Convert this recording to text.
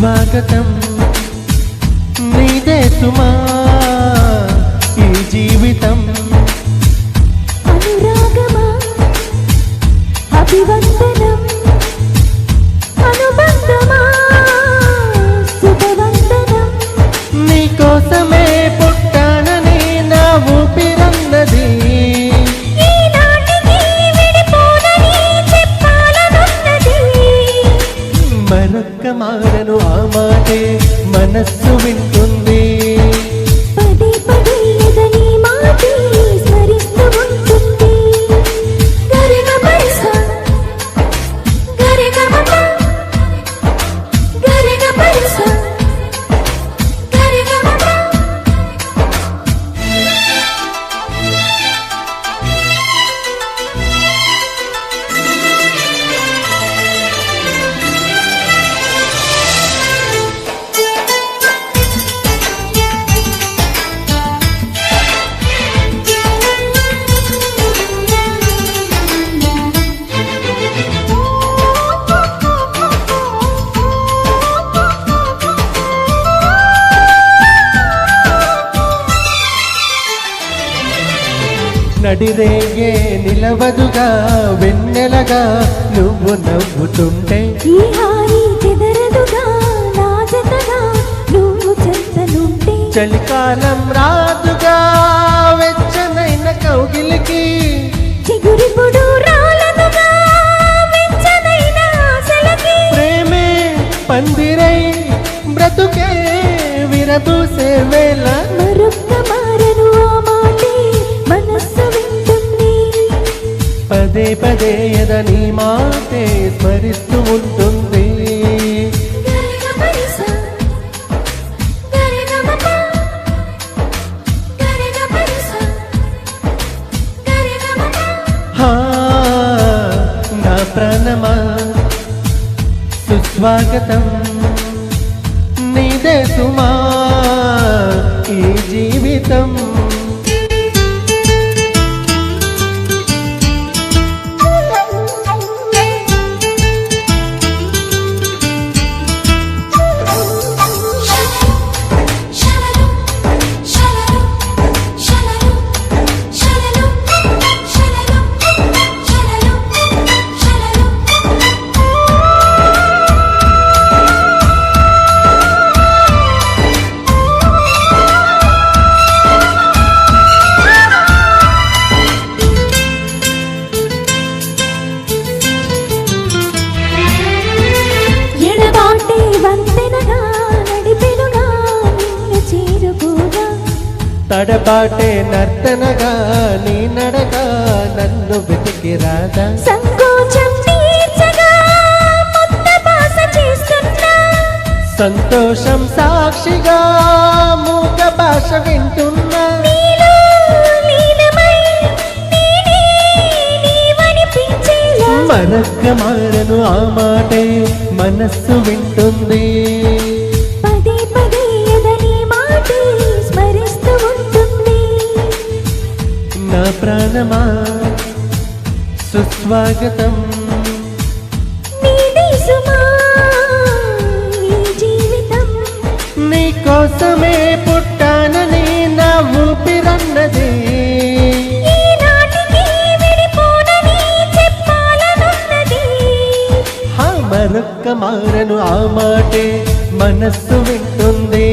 సుస్వాగతం నీదే సుమా ఈ జీవితం అనురాగమా అభివందనం అనుబంధమా శుభవందనం నీకోసమే పుట్టానని నా ఊపిరన్నది ఈనాటికి విడిపోనని చెప్పాలనున్నది మరొక్క మారను ఆ మాటే మనస్సు వింటుంది పదే పదే ఎదని మాటే స్మరిస్తూ ఉంటుంది గరిగపరిస గరిగమప గరిగపరిస గరిగమప నడిరేగే నిలవదుగా వెన్నెలగా నువ్వు నవ్వుతుంటే ఈ హాయి చెదరదుగా నా జతగా నువ్వు చెంతనుంటే చలికాలం రాదుగా వెచ్చనైన కౌగిలికి చిగురిపుడు రాలదుగా వెచ్చనైన ఆశలకి ప్రేమే పందిరై బ్రతుకే విరబూసే వేళ మరొక్క మారను ఆ మాటే మనస్సు వింటుంది పదే పదే ఎదని మాటే స్మరిస్తూ ఉంటుంది గరిగపరిస గరిగమప గరిగపరిస గరిగమప హా, నా ప్రాణమా సుస్వాగతం నీదే సుమా ఈ జీవితం ఎడబాటే వంతెనగా నడిపెనుగా నిన్ను చేరుకోగా తడబాటే నర్తనగా నీ నడగా నన్ను వెతికి రాదా సంకోచం తీర్చగా ముద్ద భాష చేస్తున్నా సంతోషం సాక్షిగా మూక భాష వింటున్నా నీలో లీనమై నేనే నీవనిపించేలా మరొక్క మారను ఆ మాటే మనస్సు వింటుంది పదే పదే ఎదని మాటే స్మరిస్తూ ఉంటుంది నా ప్రాణమా సుస్వాగతం నీదే సుమా ఈ జీవితం నీకోసమే పుట్టానని నా ఊపిరన్నది ఈనాటికి విడిపోనని చెప్పాలనున్నది మరొక్క మారను ఆ మాటే మనస్సు వింటుంది